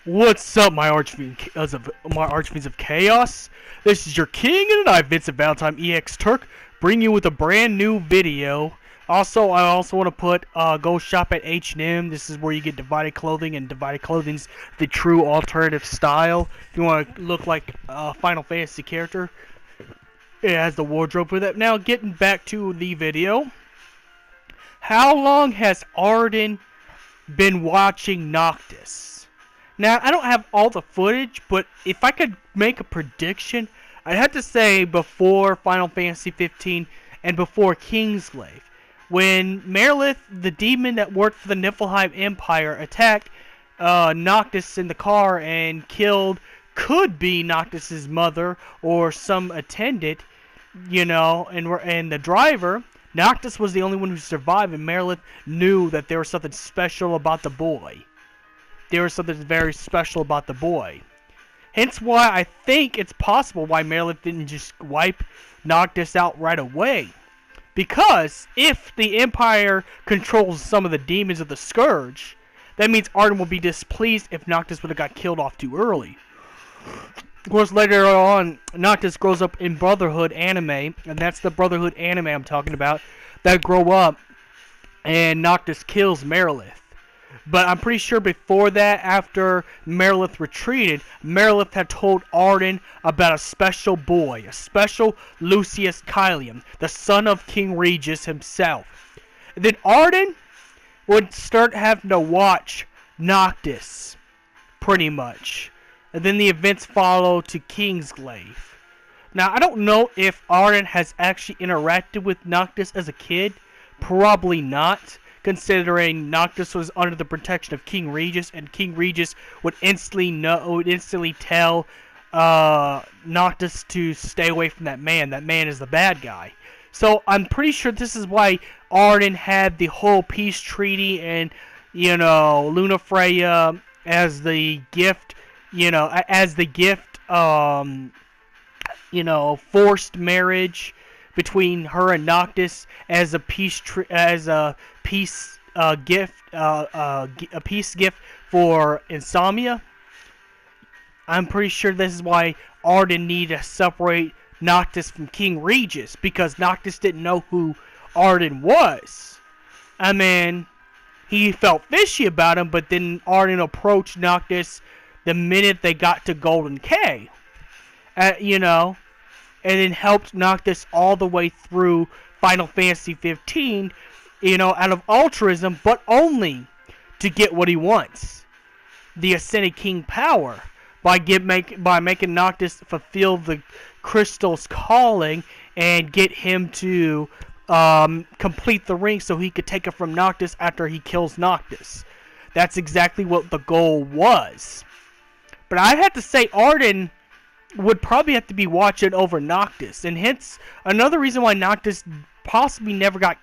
What's up, my archfiends of chaos? This is your king, and I, Vincent Valentine EX Turk, bring you with a brand new video. Also, I also want to put go shop at H&M. This is where you get divided clothing, and divided clothing's the true alternative style. If you want to look like a Final Fantasy character, it has the wardrobe for that. Now, getting back to the video, how long has Ardyn been watching Noctis? Now, I don't have all the footage, but if I could make a prediction, I'd have to say before Final Fantasy 15 and before Kingsglaive. When Merilith, the demon that worked for the Niflheim Empire, attacked Noctis in the car and killed, could be Noctis' mother or some attendant, you know, and the driver, Noctis was the only one who survived, and Merilith knew that there was something special about the boy. There was something very special about the boy. Hence why I think it's possible why Merilith didn't just wipe Noctis out right away. Because if the Empire controls some of the demons of the Scourge, that means Ardyn will be displeased if Noctis would have got killed off too early. Of course, later on, Noctis grows up in Brotherhood anime, and that's the Brotherhood anime I'm talking about, that grow up, and Noctis kills Merilith. But I'm pretty sure before that, after Merilith retreated, Merilith had told Ardyn about a special boy, a special Lucius Caelum, the son of King Regis himself. And then Ardyn would start having to watch Noctis, pretty much. And then the events follow to Kingsglaive. Now, I don't know if Ardyn has actually interacted with Noctis as a kid. Probably not, considering Noctis was under the protection of King Regis, and King Regis would instantly tell Noctis to stay away from that man. That man is the bad guy. So I'm pretty sure this is why Ardyn had the whole peace treaty and, you know, Lunafreya as the gift, forced marriage between her and Noctis as a peace gift for Insomnia. I'm pretty sure this is why Ardyn needed to separate Noctis from King Regis, because Noctis didn't know who Ardyn was. I mean, he felt fishy about him, but then Ardyn approached Noctis the minute they got to Golden K. And then helped Noctis all the way through Final Fantasy 15, out of altruism, but only to get what he wants. The Ascended King power, by making Noctis fulfill the crystal's calling and get him to complete the ring so he could take it from Noctis after he kills Noctis. That's exactly what the goal was. But I have to say, Ardyn would probably have to be watching over Noctis, and hence another reason why Noctis possibly never got,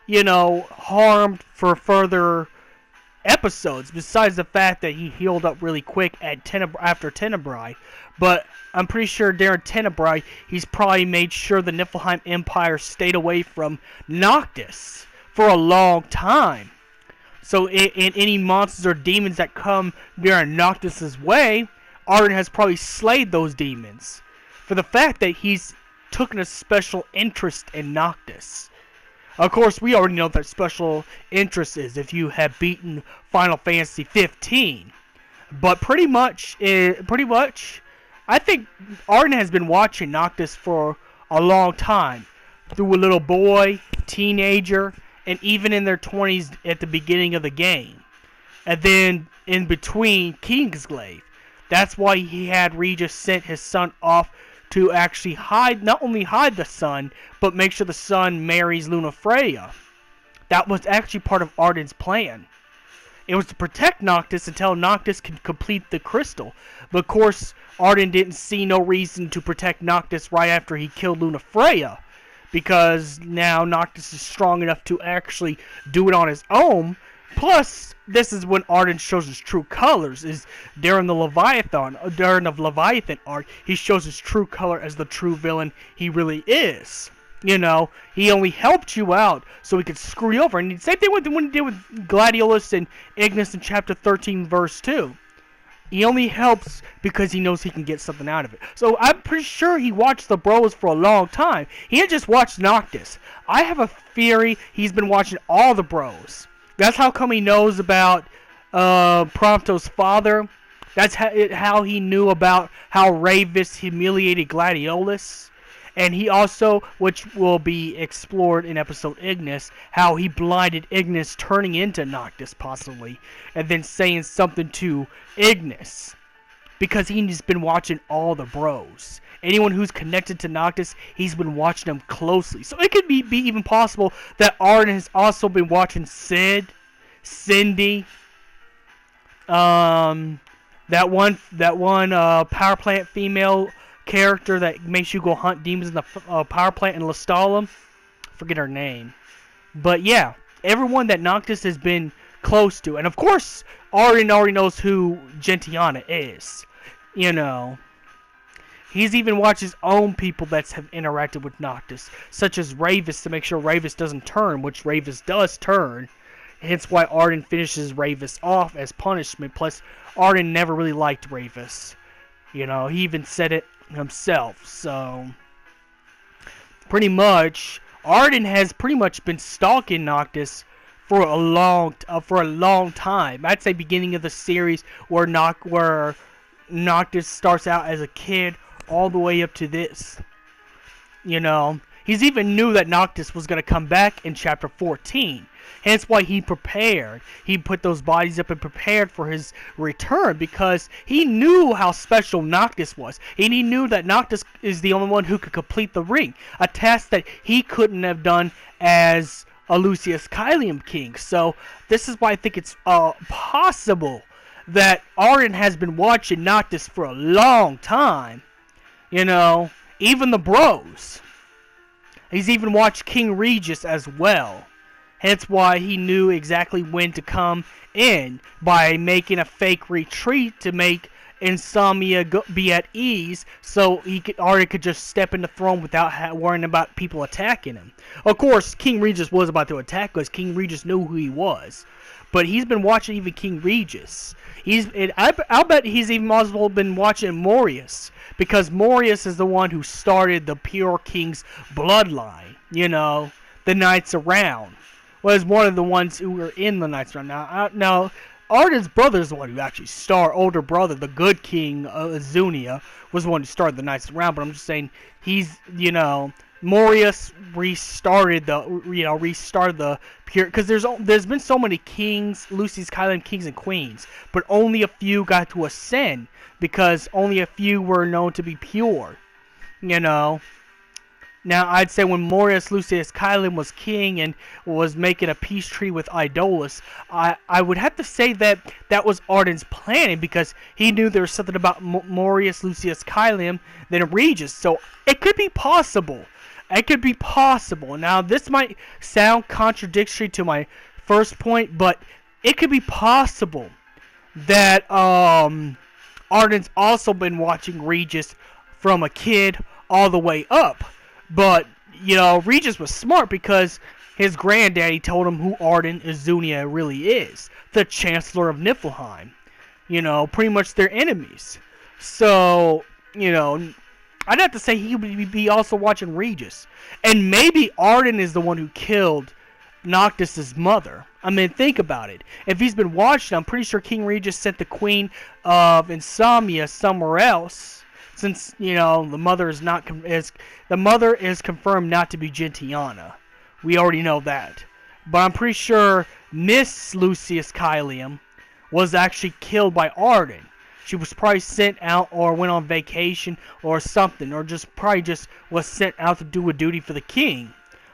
harmed for further episodes, besides the fact that he healed up really quick after Tenebrae. But I'm pretty sure during Tenebrae, he's probably made sure the Niflheim Empire stayed away from Noctis for a long time. So in any monsters or demons that come during Noctis' way, Ardyn has probably slayed those demons for the fact that he's taken a special interest in Noctis. Of course, we already know what that special interest is if you have beaten Final Fantasy 15. But pretty much, I think Ardyn has been watching Noctis for a long time. Through a little boy, teenager, and even in their 20s at the beginning of the game. And then in between, Kingsglaive. That's why he had Regis sent his son off to actually not only hide the son, but make sure the son marries Lunafreya. That was actually part of Ardyn's plan. It was to protect Noctis until Noctis could complete the crystal. But of course, Ardyn didn't see no reason to protect Noctis right after he killed Lunafreya, because now Noctis is strong enough to actually do it on his own. Plus, this is when Ardyn shows his true colors, is during the Leviathan arc, he shows his true color as the true villain he really is. He only helped you out so he could screw you over. And the same thing when he did with Gladiolus and Ignis in chapter 13, verse 2. He only helps because he knows he can get something out of it. So I'm pretty sure he watched the bros for a long time. He didn't just watch Noctis. I have a theory he's been watching all the bros. That's how come he knows about Prompto's father. That's how he knew about how Ravis humiliated Gladiolus. And he also, which will be explored in episode Ignis, how he blinded Ignis turning into Noctis possibly, and then saying something to Ignis. Because he's been watching all the bros. Anyone who's connected to Noctis, he's been watching them closely. So it could be even possible that Ardyn has also been watching Sid, Cindy, that one power plant female character that makes you go hunt demons in the power plant in Lestalem. Forget her name. But yeah, everyone that Noctis has been close to. And of course, Ardyn already knows who Gentiana is. You know. He's even watched his own people that have interacted with Noctis. Such as Ravis, to make sure Ravis doesn't turn, which Ravis does turn. Hence why Ardyn finishes Ravis off as punishment. Plus, Ardyn never really liked Ravis. You know, he even said it himself. So, pretty much, Ardyn has pretty much been stalking Noctis for a long time. I'd say beginning of the series where Noctis starts out as a kid all the way up to this. You know, he's even knew that Noctis was going to come back in chapter 14. Hence why he prepared. He put those bodies up and prepared for his return because he knew how special Noctis was. And he knew that Noctis is the only one who could complete the ring. A task that he couldn't have done as a Lucius Caelum king. So this is why I think it's possible that Ardyn has been watching Noctis for a long time. You know, even the bros. He's even watched King Regis as well. Hence why he knew exactly when to come in by making a fake retreat to make Insomnia be at ease, so Ardyn could just step in the throne without worrying about people attacking him. Of course, King Regis was about to attack because King Regis knew who he was, but he's been watching even King Regis. I'll bet he's even also been watching Morius, because Morius is the one who started the Pure King's bloodline. You know, the Knights Around. Was one of the ones who were in the Knights Around. Now, Ardyn's brother is the one who actually started. Older brother, the good king, Azunia, was the one who started the Knights Around. But I'm just saying, he's, you know, Morius restarted the pure. Because there's been so many kings, Lucius Caelum kings and queens, but only a few got to ascend because only a few were known to be pure. You know. Now, I'd say when Morius Lucius Caelum was king and was making a peace treaty with Idolus, I would have to say that was Ardyn's planning because he knew there was something about Morius Lucius Caelum than Regis. So, it could be possible. It could be possible. Now, this might sound contradictory to my first point, but it could be possible that Ardyn's also been watching Regis from a kid all the way up. But, you know, Regis was smart because his granddaddy told him who Ardyn Azunia really is. The Chancellor of Niflheim. You know, pretty much their enemies. So, you know, I'd have to say he would be also watching Regis. And maybe Ardyn is the one who killed Noctis' mother. I mean, think about it. If he's been watching, I'm pretty sure King Regis sent the Queen of Insomnia somewhere else. Since, you know, the mother is confirmed not to be Gentiana. We already know that. But I'm pretty sure Miss Lucius Caelum was actually killed by Ardyn. She was probably sent out or went on vacation or something. Or probably just was sent out to do a duty for the king.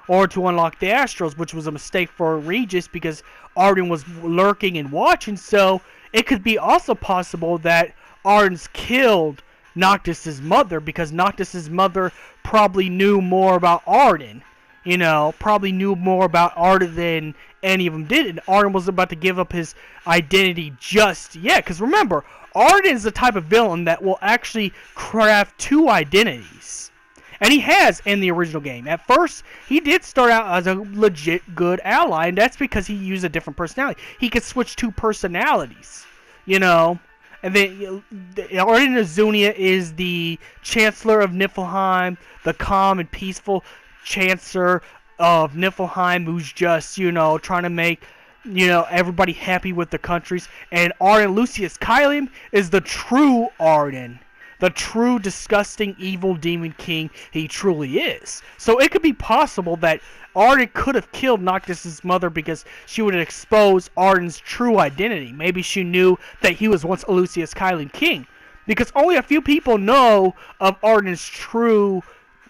Or to unlock the Astrals, which was a mistake for Regis because Ardyn was lurking and watching. So it could be also possible that Ardyn's killed Noctis' mother, because Noctis' mother probably knew more about Ardyn. You know, probably knew more about Ardyn than any of them did. And Ardyn was about to give up his identity just yet. Because remember, Ardyn is the type of villain that will actually craft two identities. And he has in the original game. At first, he did start out as a legit good ally. And that's because he used a different personality. He could switch two personalities. You know. And then Ardyn Azunia is the Chancellor of Niflheim, the calm and peaceful Chancellor of Niflheim, who's just, trying to make, everybody happy with the countries. And Ardyn Lucius Kylium is the true Ardyn. The true, disgusting, evil demon king he truly is. So it could be possible that Ardyn could have killed Noctis' mother because she would have exposed Ardyn's true identity. Maybe she knew that he was once a Lucius Kylium king. Because only a few people know of Ardyn's true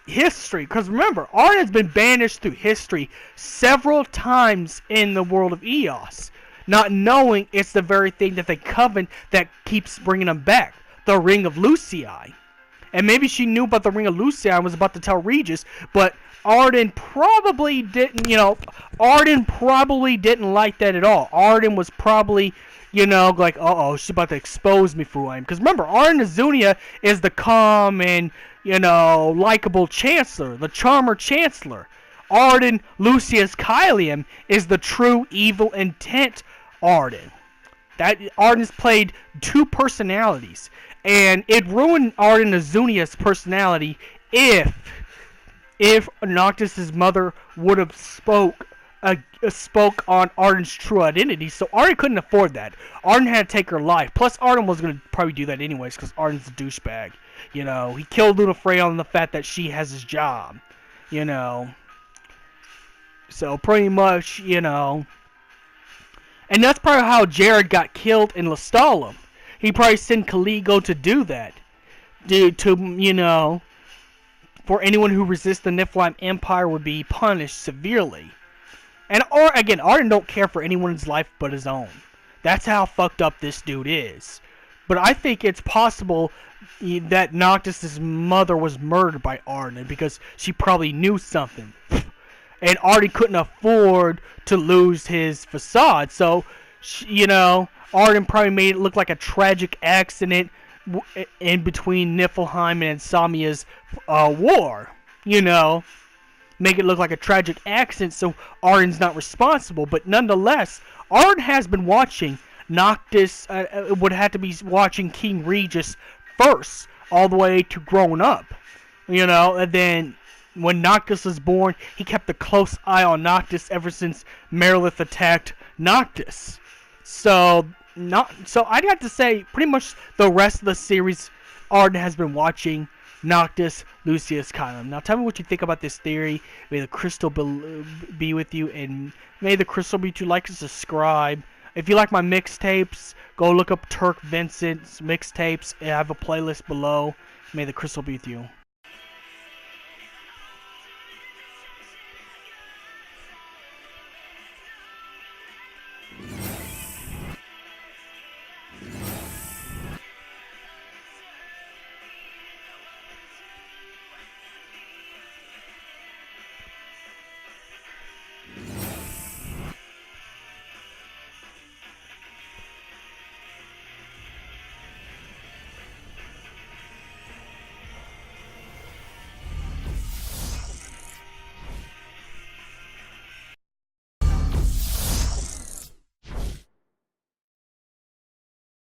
history. Because remember, Ardyn's been banished through history several times in the world of Eos. Not knowing it's the very thing that they covet that keeps bringing him back. The Ring of Lucii. And maybe she knew about the Ring of Lucii and was about to tell Regis, but Ardyn probably didn't, Ardyn probably didn't like that at all. Ardyn was probably, like, uh-oh, she's about to expose me for who I am. Because remember, Ardyn Azunia is the calm and, likable Chancellor, the charmer Chancellor. Ardyn Lucius Kylium is the true evil intent Ardyn. That Ardyn's played two personalities. And it ruined Ardyn Azunia's personality if Noctis' mother would have spoke on Ardyn's true identity. So Ardyn couldn't afford that. Ardyn had to take her life. Plus, Ardyn was going to probably do that anyways because Ardyn's a douchebag. He killed Lunafreya on the fact that she has his job. So pretty much, And that's probably how Jared got killed in Lestalem. He probably sent Caligo to do that. For anyone who resists the Niflheim Empire would be punished severely. And again, Ardyn don't care for anyone's life but his own. That's how fucked up this dude is. But I think it's possible that Noctis' mother was murdered by Ardyn because she probably knew something. And Ardyn couldn't afford to lose his facade, so, Ardyn probably made it look like a tragic accident in between Niflheim and Insomnia's war. Make it look like a tragic accident so Ardyn's not responsible. But nonetheless, Ardyn has been watching Noctis, would have to be watching King Regis first, all the way to growing up. And then when Noctis was born, he kept a close eye on Noctis ever since Merilith attacked Noctis. So I'd have to say pretty much the rest of the series Ardyn has been watching Noctis Lucius Kylium. Now tell me what you think about this theory. May the crystal be with you, and may the crystal be with you. Like and subscribe. If you like my mixtapes, go look up Turk Vincent's mixtapes. I have a playlist below. May the crystal be with you.